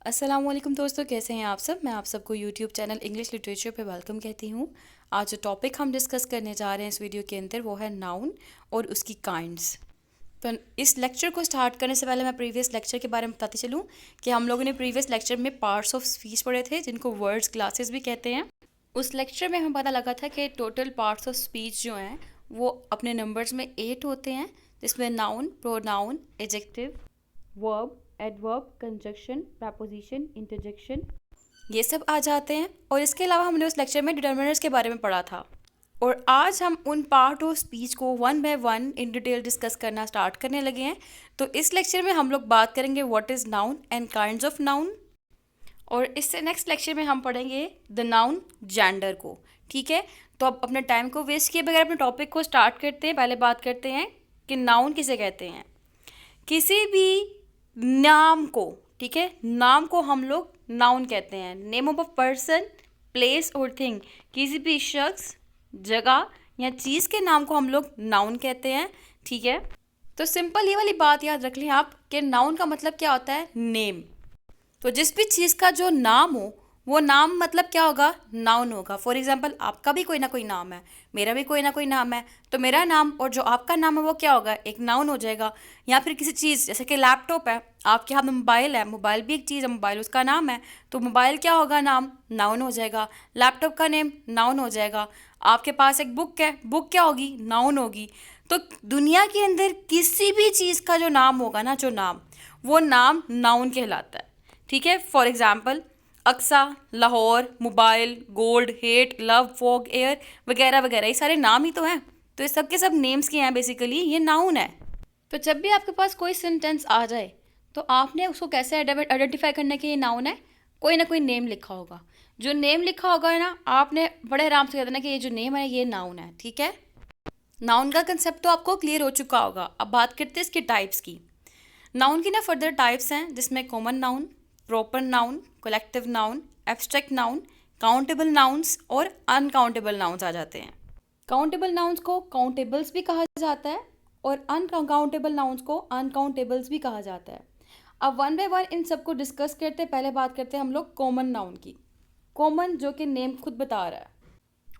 अस्सलामुअलैकुम दोस्तों, कैसे हैं आप सब। मैं आप सबको यूट्यूब चैनल इंग्लिश लिटरेचर पे वेलकम कहती हूँ। आज जो टॉपिक हम डिस्कस करने जा रहे हैं इस वीडियो के अंदर वो है नाउन और उसकी काइंड्स। तो इस लेक्चर को स्टार्ट करने से पहले मैं प्रीवियस लेक्चर के बारे में बताती चलूँ कि हम लोगों ने प्रीवियस लेक्चर में पार्ट्स ऑफ स्पीच पढ़े थे, जिनको वर्ड्स क्लासेस भी कहते हैं। उस लेक्चर में हमें पता लगा था कि टोटल पार्ट्स ऑफ स्पीच जो हैं वो अपने नंबर्स में 8 होते हैं, जिसमें noun, pronoun, adjective, verb, adverb, conjunction, preposition, interjection ये सब आ जाते हैं। और इसके अलावा हमने उस लेक्चर में डिटर्मिनर्स के बारे में पढ़ा था। और आज हम उन पार्ट ऑफ स्पीच को one by one in detail discuss करना स्टार्ट करने लगे हैं। तो इस लेक्चर में हम लोग बात करेंगे what is noun and kinds of noun. और इससे नेक्स्ट लेक्चर में हम पढ़ेंगे द नाउन जेंडर को। ठीक है, तो अब अपने टाइम को वेस्ट किए बगैर अपने टॉपिक को स्टार्ट करते हैं। पहले बात करते हैं कि नाउन किसे कहते हैं। किसी भी नाम को, ठीक है, नाम को हम लोग नाउन कहते हैं। Name of a person, place और थिंग, किसी भी शख्स, जगह या चीज़ के नाम को हम लोग नाउन कहते हैं। ठीक है, तो सिंपल ये वाली बात याद रख लें आप कि नाउन का मतलब क्या होता है, नेम। तो जिस भी चीज़ का जो नाम हो वो नाम मतलब क्या होगा, नाउन होगा। फॉर एग्जाम्पल आपका भी कोई ना कोई नाम है, मेरा भी कोई ना कोई नाम है, तो मेरा नाम और जो आपका नाम है वो क्या होगा, एक नाउन हो जाएगा। या फिर किसी चीज़ जैसे कि लैपटॉप है, आपके हाथ में मोबाइल है, मोबाइल भी एक चीज़ है, मोबाइल उसका नाम है, तो मोबाइल क्या होगा, नाम, नाउन हो जाएगा। लैपटॉप का नेम नाउन हो जाएगा। आपके पास एक बुक है, बुक क्या होगी, नाउन होगी। तो दुनिया के अंदर किसी भी चीज़ का जो नाम होगा ना, जो नाम, वो नाम नाउन कहलाता है। ठीक है, for example Aqsa, Lahore, mobile, gold, hate, love, fog, air वगैरह वगैरह, ये सारे नाम ही तो हैं। तो ये सब के सब नेम्स के हैं, बेसिकली ये नाउन है। तो जब भी आपके पास कोई सेंटेंस आ जाए तो आपने उसको कैसे आइडेंटिफाई करना कि ये नाउन है, कोई ना कोई नेम लिखा होगा। जो नेम लिखा होगा ना, आपने बड़े आराम से कह देना कि ये जो नेम है ये नाउन है। ठीक है, नाउन का कंसेप्ट तो आपको क्लियर हो चुका होगा। अब बात करते हैं इसके टाइप्स की। नाउन की ना फर्दर टाइप्स हैं, जिसमें common noun, proper noun, collective noun, abstract noun, countable nouns और अनकाउंटेबल नाउन्स आ जाते हैं। काउंटेबल नाउन्स को काउंटेबल्स भी कहा जाता है और अनकाउंटेबल नाउन्स को अनकाउंटेबल्स भी कहा जाता है। अब वन बाय वन इन सबको डिस्कस करते हैं। पहले बात करते हैं हम लोग कॉमन नाउन की। कॉमन जो कि नेम खुद बता रहा है,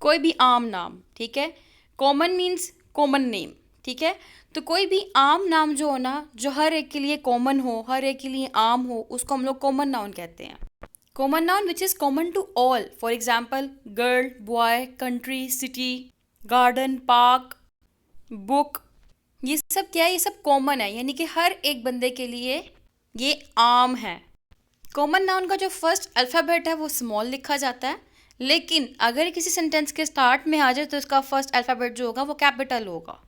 कोई भी आम नाम। ठीक है, कॉमन मीन्स कॉमन नेम। ठीक है, तो कोई भी आम नाम जो हो ना, जो हर एक के लिए कॉमन हो, हर एक के लिए आम हो, उसको हम लोग कॉमन नाउन कहते हैं। Common noun which is common to all. For example girl, boy, country, city, garden, park, book, ये सब क्या है, ये सब कॉमन है, यानी कि हर एक बंदे के लिए ये आम है। कॉमन नाउन का जो फर्स्ट अल्फ़ाबेट है वो स्मॉल लिखा जाता है, लेकिन अगर किसी सेंटेंस के स्टार्ट में आ जाए तो इसका फर्स्ट अल्फ़ाबेट जो होगा वो कैपिटल होगा।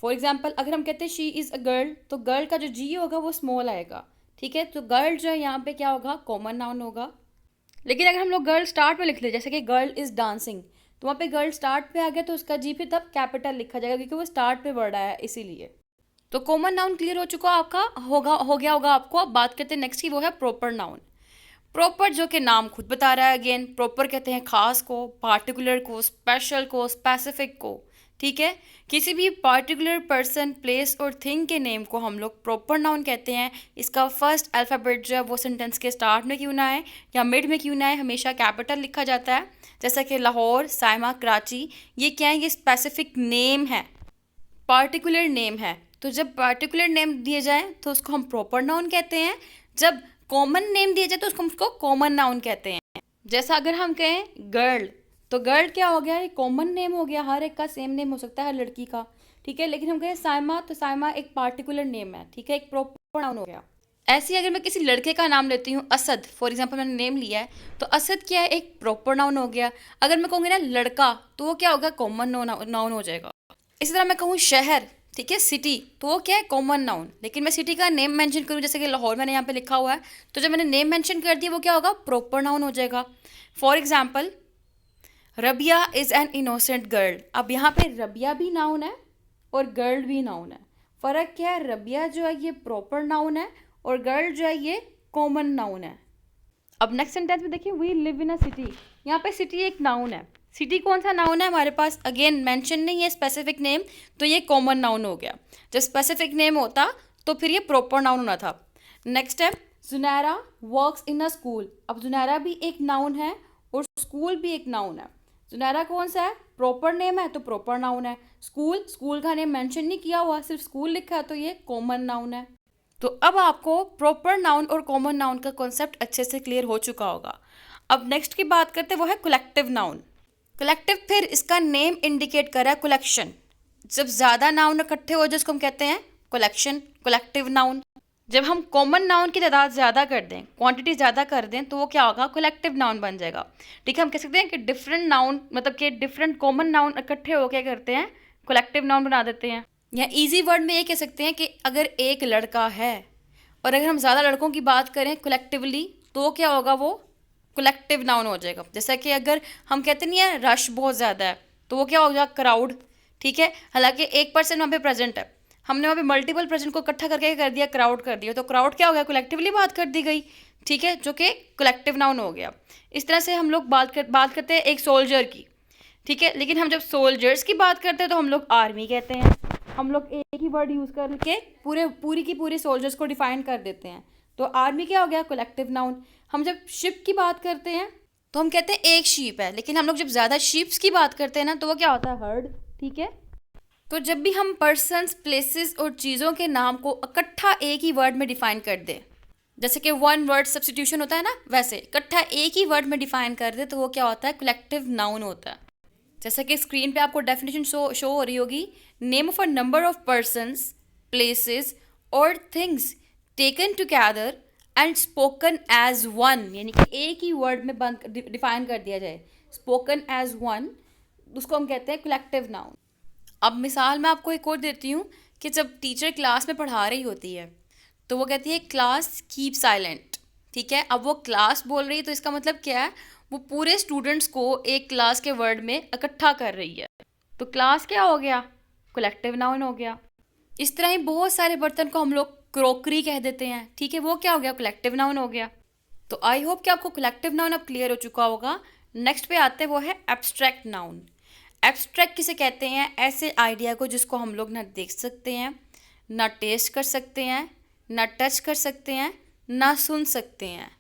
फॉर एग्जाम्पल अगर हम कहते हैं शी इज़ अ गर्ल, तो गर्ल का जो जी होगा वो स्मॉल आएगा। ठीक है, तो गर्ल जो है यहाँ पे क्या होगा, कॉमन नाउन होगा। लेकिन अगर हम लोग गर्ल स्टार्ट में लिख ले, जैसे कि गर्ल इज़ डांसिंग, तो वहाँ पे गर्ल स्टार्ट पे आ गया तो उसका जी फिर तब कैपिटल लिखा जाएगा, क्योंकि वो स्टार्ट पे वर्ड आया है इसीलिए। तो कॉमन नाउन क्लियर हो चुका आपका हो गया होगा आपको। अब बात करते हैं नेक्स्ट की, वो है प्रॉपर नाउन। प्रॉपर जो कि नाम खुद बता रहा है, अगेन प्रॉपर कहते हैं खास को, पार्टिकुलर को, स्पेशल को, स्पेसिफिक को। ठीक है, किसी भी पार्टिकुलर पर्सन, प्लेस और थिंग के नेम को हम लोग प्रॉपर नाउन कहते हैं। इसका फर्स्ट अल्फ़ाबेट जो है वो सेंटेंस के स्टार्ट में क्यों ना आए या मिड में क्यों ना आए, हमेशा कैपिटल लिखा जाता है। जैसा कि लाहौर, साइमा, कराची, ये क्या है, ये स्पेसिफिक नेम है, पार्टिकुलर नेम है। तो जब पार्टिकुलर नेम दिए जाए तो उसको हम प्रॉपर नाउन कहते हैं। जब कॉमन नेम दिया जाए तो उसको कॉमन नाउन कहते हैं। जैसा अगर हम कहें गर्ल, तो गर्ल क्या हो गया, ये कॉमन नेम हो गया, हर एक का सेम नेम हो सकता है, हर लड़की का। ठीक है, लेकिन हम कहें साइमा, तो साइमा एक पार्टिकुलर नेम है। ठीक है, एक प्रॉपर नाउन हो गया। ऐसे ही अगर मैं किसी लड़के का नाम लेती हूँ, असद, फॉर एग्जाम्पल मैंने नेम लिया है, तो असद क्या है, एक प्रॉपर नाउन हो गया। अगर मैं कहूँगी ना लड़का, तो वो क्या होगा, कॉमन नाउन हो जाएगा। इसी तरह मैं कहूँ शहर, ठीक है, सिटी, तो वो क्या है, कॉमन नाउन। लेकिन मैं सिटी का नेम मेंशन करूँ, जैसे कि लाहौर मैंने यहाँ पे लिखा हुआ है, तो जब मैंने नेम मेंशन कर दिया वो क्या होगा, प्रॉपर नाउन हो जाएगा। For example Rabia is an innocent girl. अब यहाँ पे रबिया भी नाउन है और गर्ल भी नाउन है। फ़र्क क्या है, रबिया जो है ये प्रॉपर नाउन है और गर्ल जो है ये कॉमन नाउन है। अब नेक्स्ट सेंटेंस में देखिए, we live in a city. यहाँ पे सिटी एक नाउन है। सिटी कौन सा नाउन है हमारे पास, अगेन मेंशन नहीं है स्पेसिफिक नेम, तो ये कॉमन नाउन हो गया। जब स्पेसिफिक नेम होता तो फिर ये प्रॉपर नाउन होना था। नेक्स्ट है Junaira works in a school. अब जुनैरा भी एक नाउन है और स्कूल भी एक नाउन है। जुनैरा कौन सा है? प्रॉपर नेम है तो प्रॉपर नाउन है। स्कूल का नेम मेंशन नहीं किया हुआ, सिर्फ स्कूल लिखा है तो ये कॉमन नाउन है। तो अब आपको प्रॉपर नाउन और कॉमन नाउन का कॉन्सेप्ट अच्छे से क्लियर हो चुका होगा। अब नेक्स्ट की बात करते हैं, वो है कलेक्टिव नाउन। कलेक्टिव, फिर इसका नेम इंडिकेट कर रहा है कलेक्शन। जब ज़्यादा नाउन इकट्ठे हो जाए उसको हम कहते हैं कलेक्शन, कलेक्टिव नाउन। जब हम कॉमन नाउन की तादाद ज़्यादा कर दें, क्वांटिटी ज़्यादा कर दें, तो वो क्या होगा? कलेक्टिव नाउन बन जाएगा। ठीक है, हम कह सकते हैं कि डिफरेंट नाउन, मतलब कि डिफरेंट कॉमन नाउन इकट्ठे हो क्या करते हैं? कलेक्टिव नाउन बना देते हैं। या ईजी वर्ड में ये कह सकते हैं कि अगर एक लड़का है और अगर हम ज़्यादा लड़कों की बात करें कलेक्टिवली, तो क्या होगा? वो कलेक्टिव नाउन हो जाएगा। जैसा कि अगर हम कहते नहीं है रश बहुत ज़्यादा है, तो वो क्या हो जाएगा? क्राउड। ठीक है, हालांकि एक पर्सन वहाँ पे प्रेजेंट है, हमने वहाँ पे मल्टीपल प्रेजेंट को इकट्ठा करके कर दिया, क्राउड कर दिया, तो क्राउड क्या हो गया? कलेक्टिवली बात कर दी गई। ठीक है, जो कि कलेक्टिव नाउन हो गया। इस तरह से हम लोग बात करते हैं एक सोल्जर की। ठीक है, लेकिन हम जब सोल्जर्स की बात करते हैं तो हम लोग आर्मी कहते हैं। हम लोग एक ही वर्ड यूज़ करके पूरी की पूरी सोल्जर्स को डिफाइन कर देते हैं। तो आर्मी क्या हो गया? Collective noun. हम जब शिप की बात करते हैं तो हम कहते हैं एक शीप है, लेकिन हम लोग जब ज़्यादा शीप्स की बात करते हैं ना, तो वो क्या होता है? हर्ड। ठीक है, तो जब भी हम पर्सन्स, प्लेसेस और चीज़ों के नाम को इकट्ठा एक ही वर्ड में डिफाइन कर दे, जैसे कि वन वर्ड सब्स्टिट्यूशन होता है ना, वैसे इकट्ठा एक ही वर्ड में डिफाइन कर दे तो वो क्या होता है? कलेक्टिव नाउन होता है। जैसा कि स्क्रीन पे आपको डेफिनेशन शो हो रही होगी। Name of a number of persons, places or things taken together and spoken as one, यानी कि एक ही वर्ड में डिफाइन कर दिया जाए, स्पोकन एज वन, उसको हम कहते हैं कलेक्टिव नाउन। अब मिसाल मैं आपको एक और देती हूँ कि जब टीचर क्लास में पढ़ा रही होती है तो वो कहती है क्लास कीप साइलेंट। ठीक है, अब वो क्लास बोल रही है तो इसका मतलब क्या है? वो पूरे स्टूडेंट्स को एक क्लास के वर्ड में इकट्ठा कर रही है, तो क्लास क्या हो गया? कलेक्टिव नाउन हो गया। इस तरह ही बहुत सारे बर्तन को हम लोग क्रोकरी कह देते हैं। ठीक है, वो क्या हो गया? कलेक्टिव नाउन हो गया। तो आई होप कि आपको कलेक्टिव नाउन अब क्लियर हो चुका होगा। नेक्स्ट पे आते हैं, वो है एब्स्ट्रैक्ट नाउन। एब्स्ट्रैक्ट किसे कहते हैं? ऐसे आइडिया को जिसको हम लोग ना देख सकते हैं, ना टेस्ट कर सकते हैं, ना टच कर सकते हैं, ना सुन सकते हैं।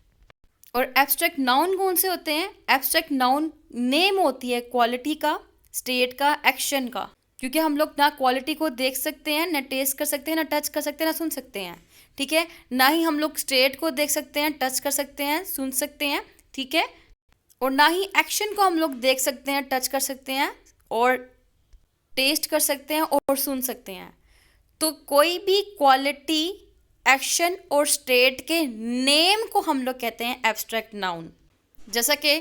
और एब्स्ट्रैक्ट नाउन कौन से होते हैं? एब्स्ट्रैक्ट नाउन नेम होती है क्वालिटी का, स्टेट का, एक्शन का। क्योंकि हम लोग ना क्वालिटी को देख सकते हैं, ना टेस्ट कर सकते हैं, ना टच कर सकते हैं, ना सुन सकते हैं। ठीक है, ना ही हम लोग स्टेट को देख सकते हैं, टच कर सकते हैं, सुन सकते हैं। ठीक है, और ना ही एक्शन को हम लोग देख सकते हैं, टच कर सकते हैं और टेस्ट कर सकते हैं और सुन सकते हैं। तो कोई भी क्वालिटी, एक्शन और स्टेट के नेम को हम लोग कहते हैं एब्स्ट्रैक्ट नाउन। जैसा कि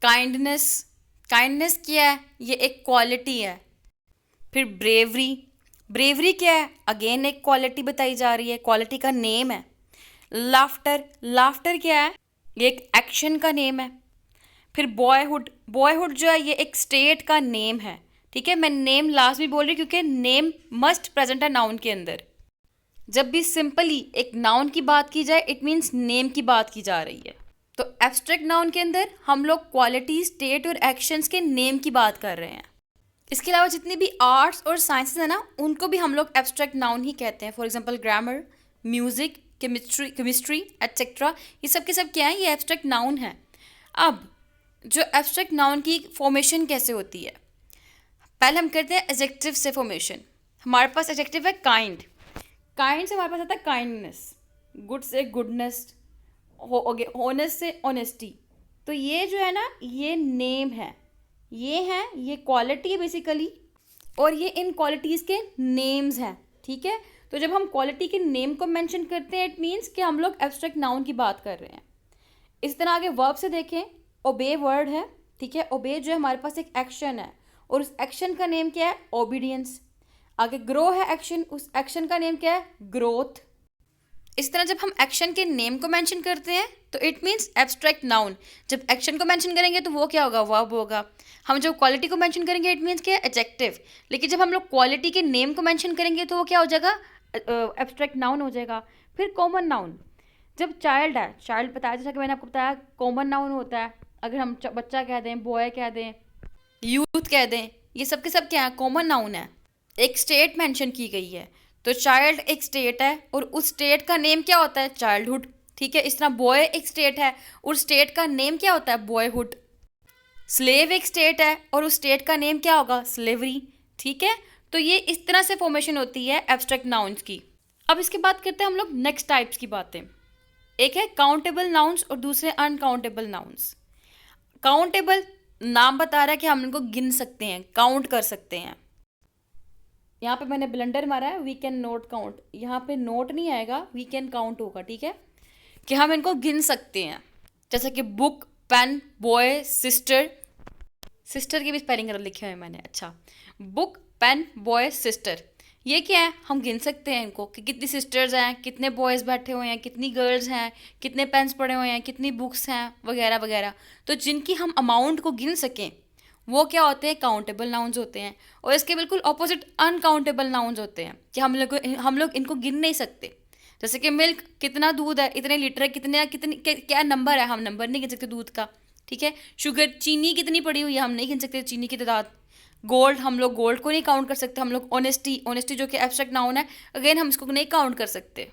काइंडनेस, काइंडनेस क्या है? ये एक क्वालिटी है। फिर ब्रेवरी, ब्रेवरी क्या है? अगेन एक क्वालिटी बताई जा रही है, क्वालिटी का नेम है। लाफ्टर, लाफ्टर क्या है? ये एक एक्शन का नेम है। फिर बॉयहुड, बॉयहुड जो है ये एक स्टेट का नेम है। ठीक है, मैं नेम लास्ट में बोल रही हूँ क्योंकि नेम मस्ट प्रेजेंट है नाउन के अंदर। जब भी सिंपली एक नाउन की बात की जाए इट मीन्स नेम की बात की जा रही है। तो एब्स्ट्रैक्ट नाउन के अंदर हम लोग क्वालिटी, स्टेट और एक्शंस के नेम की बात कर रहे हैं। इसके अलावा जितनी भी आर्ट्स और साइंसेस है ना, उनको भी हम लोग एब्स्ट्रैक्ट नाउन ही कहते हैं। For example grammar, music, chemistry etcetera, ये सब के सब क्या है? ये एब्स्ट्रैक्ट नाउन है। अब जो एब्स्ट्रैक्ट नाउन की फॉर्मेशन कैसे होती है, पहले हम करते हैं एडजेक्टिव से फॉर्मेशन। हमारे पास एडजेक्टिव है काइंड, काइंड से हमारे पास आता है काइंडनेस, गुड से गुडनेस, ऑनेस्ट से ऑनेस्टी। तो ये जो है ना, ये नेम है, ये क्वालिटी है बेसिकली, और ये इन क्वालिटीज़ के नेम्स हैं। ठीक है, तो जब हम क्वालिटी के नेम को मेंशन करते हैं इट मीन्स कि हम लोग एब्स्ट्रैक्ट नाउन की बात कर रहे हैं। इस तरह आगे वर्ब से देखें, ओबे वर्ड है। ठीक है, ओबे जो है हमारे पास एक एक्शन है और उस एक्शन का नेम क्या है? ओबीडियंस। आगे ग्रो है एक्शन, उस एक्शन का नेम क्या है? ग्रोथ। इस तरह जब हम एक्शन के नेम को मेंशन करते हैं तो इट मीन्स एब्स्ट्रैक्ट नाउन। जब एक्शन को मेंशन करेंगे तो वो क्या होगा? वर्ब होगा। हम जब क्वालिटी को मेंशन करेंगे इट मीन्स क्या है? एडजेक्टिव। लेकिन जब हम लोग क्वालिटी के नेम को मेंशन करेंगे तो वो क्या हो जाएगा? एब्स्ट्रैक्ट नाउन हो जाएगा। फिर कॉमन नाउन, जब चाइल्ड है, चाइल्ड बताया जैसा कि मैंने आपको बताया कॉमन नाउन होता है। अगर हम बच्चा कह दें, बॉय कह दें, यूथ कह दें, ये सब के सब क्या है? कॉमन नाउन है। एक स्टेट मेंशन की गई है तो चाइल्ड एक स्टेट है और उस स्टेट का नेम क्या होता है? चाइल्डहुड। ठीक है। इस तरह बॉय एक स्टेट है और स्टेट का नेम क्या होता है, बॉयहुड। स्लेव एक स्टेट है और उस स्टेट का नेम क्या होगा, स्लेवरी। ठीक है, तो ये इस तरह से फॉर्मेशन होती है एब्स्ट्रैक्ट नाउन्स की। अब इसके बात करते हैं हम लोग नेक्स्ट टाइप्स की बातें। एक है काउंटेबल नाउन्स और दूसरे अनकाउंटेबल नाउन्स। काउंटेबल नाम बता रहा है कि हम इनको गिन सकते हैं, काउंट कर सकते हैं। यहाँ पे मैंने ब्लंडर मारा है, वी कैन नोट काउंट, यहाँ पे नोट नहीं आएगा, वी कैन काउंट होगा। ठीक है, कि हम इनको गिन सकते हैं, जैसे कि book, pen, boy, sister. Sister की भी स्पेलिंग गलत लिखे हुए हैं मैंने। अच्छा, बुक, पेन, बॉय, सिस्टर, ये क्या है, हम गिन सकते हैं इनको कि कितनी सिस्टर्स हैं, कितने बॉयज़ बैठे हुए हैं, कितनी गर्ल्स हैं, कितने पेन्स पड़े हुए हैं, कितनी बुक्स हैं, वगैरह वगैरह। तो जिनकी हम अमाउंट को गिन सकें वो क्या होते हैं, काउंटेबल नाउन्स होते हैं। और इसके बिल्कुल ऑपोजिट अनकाउंटेबल नाउन्स होते हैं कि हम लोग इनको गिन नहीं सकते। जैसे कि मिल्क, कितना दूध है, इतने लीटर है, क्या नंबर है, हम नंबर नहीं गिन सकते दूध का। ठीक है, शुगर, चीनी कितनी पड़ी हुई है, हम नहीं गिन सकते चीनी की तादाद। गोल्ड, हम लोग गोल्ड को नहीं काउंट कर सकते। हम लोग ऑनेस्टी जो कि एब्स्ट्रैक्ट नाउन है, अगेन हम इसको नहीं काउंट कर सकते।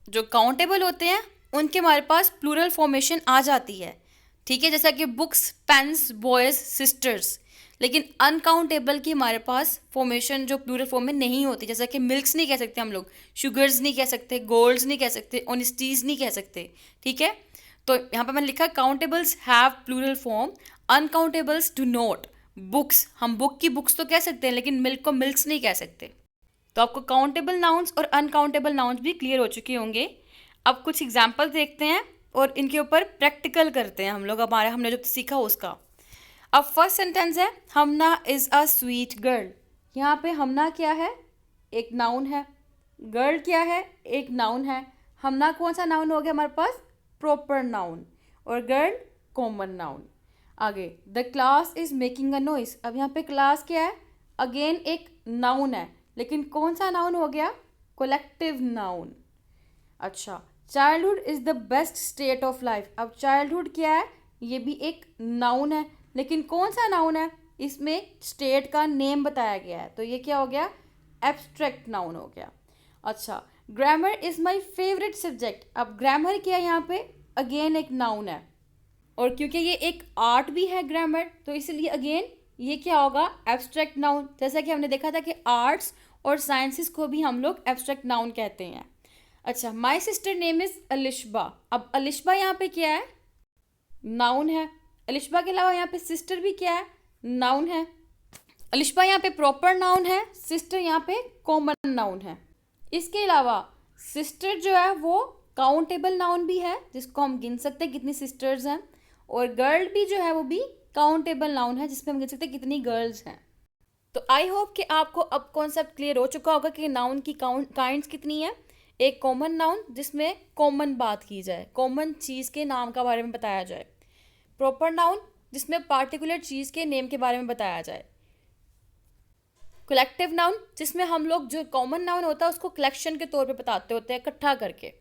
जो काउंटेबल होते हैं उनके हमारे पास प्लूरल फॉर्मेशन आ जाती है। ठीक है, जैसा कि बुक्स, पेन्स, बॉयज़, सिस्टर्स। लेकिन अनकाउंटेबल की हमारे पास फॉर्मेशन जो प्लूरल फॉर्म में नहीं होती, जैसा कि मिल्क्स नहीं कह सकते हम लोग, शुगर्स नहीं कह सकते, गोल्ड्स नहीं कह सकते, ऑनेस्टीज नहीं कह सकते। ठीक है, तो यहाँ पर मैंने लिखा countables have plural form, uncountables do not. Books, हम बुक की बुक्स तो कह सकते हैं लेकिन मिल्क को मिल्क्स नहीं कह सकते। तो आपको काउंटेबल नाउन्स और अनकाउंटेबल नाउन्स भी क्लियर हो चुके होंगे। अब कुछ एग्जाम्पल देखते हैं और इनके ऊपर प्रैक्टिकल करते हैं हम लोग, हमने जो सीखा उसका। अब फर्स्ट सेंटेंस है, हमना इज़ अ स्वीट गर्ल। यहाँ पे हमना क्या है, एक नाउन है। गर्ल क्या है, एक नाउन है। हमना कौन सा नाउन हो गया हमारे पास, प्रॉपर नाउन, और गर्ल कॉमन नाउन। आगे, the class is making a noise. अब यहाँ पे क्लास क्या है, अगेन एक नाउन है, लेकिन कौन सा नाउन हो गया, कोलेक्टिव नाउन। अच्छा, childhood is the best state of life. अब चाइल्डहुड क्या है, ये भी एक नाउन है, लेकिन कौन सा नाउन है, इसमें स्टेट का नेम बताया गया है, तो ये क्या हो गया, एब्स्ट्रैक्ट नाउन हो गया। अच्छा, grammar is my favourite subject. अब ग्रामर क्या है, यहाँ पे अगेन एक नाउन है, और क्योंकि ये एक आर्ट भी है ग्रामर, तो इसलिए अगेन ये क्या होगा, एब्स्ट्रैक्ट नाउन। जैसा कि हमने देखा था कि आर्ट्स और साइंसेस को भी हम लोग एब्स्ट्रैक्ट नाउन कहते हैं। अच्छा, my sister name is Alishba. अब अलिशबा यहाँ पे क्या है, नाउन है। अलिशबा के अलावा यहाँ पे सिस्टर भी क्या है, नाउन है। अलिशबा यहाँ पे प्रॉपर नाउन है, सिस्टर यहाँ पे कॉमन नाउन है। इसके अलावा सिस्टर जो है वो काउंटेबल नाउन भी है, जिसको हम गिन सकते हैं कितनी सिस्टर्स हैं, और गर्ल भी जो है वो भी काउंटेबल नाउन है, जिसमें हम गिन सकते हैं कितनी गर्ल्स हैं। तो आई होप कि आपको अब कॉन्सेप्ट क्लियर हो चुका होगा कि नाउन की काइंड्स कितनी है। एक कॉमन नाउन जिसमें कॉमन बात की जाए, कॉमन चीज़ के नाम का बारे में बताया जाए। प्रॉपर नाउन जिसमें पार्टिकुलर चीज़ के नेम के बारे में बताया जाए। कलेक्टिव नाउन जिसमें हम लोग जो कॉमन नाउन होता है उसको कलेक्शन के तौर पे बताते होते हैं, इकट्ठा करके।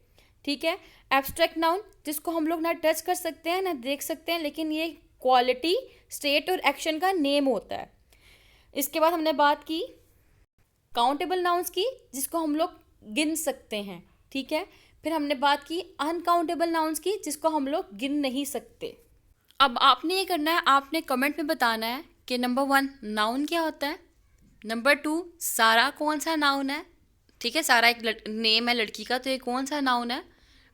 ठीक है, एब्स्ट्रैक्ट नाउन जिसको हम लोग ना टच कर सकते हैं ना देख सकते हैं, लेकिन ये क्वालिटी, स्टेट और एक्शन का नेम होता है। इसके बाद हमने बात की काउंटेबल नाउन्स की, जिसको हम लोग गिन सकते हैं। ठीक है, फिर हमने बात की अनकाउंटेबल नाउन्स की, जिसको हम लोग गिन नहीं सकते। अब आपने ये करना है, आपने कमेंट में बताना है कि नंबर 1 नाउन क्या होता है, नंबर 2 सारा कौन सा नाउन है। ठीक है, सारा एक नेम है लड़की का, तो ये कौन सा नाउन है।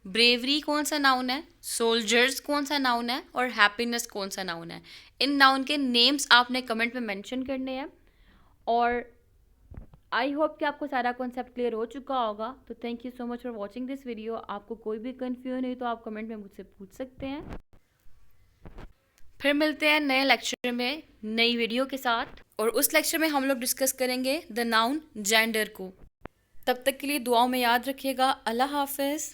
ब्रेवरी कौन सा नाउन है, सोल्जर्स कौन सा नाउन है, और हैप्पीनेस कौन सा नाउन है। इन नाउन के नेम्स आपने कमेंट में मेंशन करने हैं। और आई होप कि आपको सारा कॉन्सेप्ट क्लियर हो चुका होगा। तो thank you so much for watching this video. आपको कोई भी कन्फ्यूजन है तो आप कमेंट में मुझसे पूछ सकते हैं। फिर मिलते हैं नए लेक्चर में नई वीडियो के साथ, और उस लेक्चर में हम लोग डिस्कस करेंगे द नाउन जेंडर को। तब तक के लिए दुआओं में याद रखिएगा। अल्लाह हाफिज़।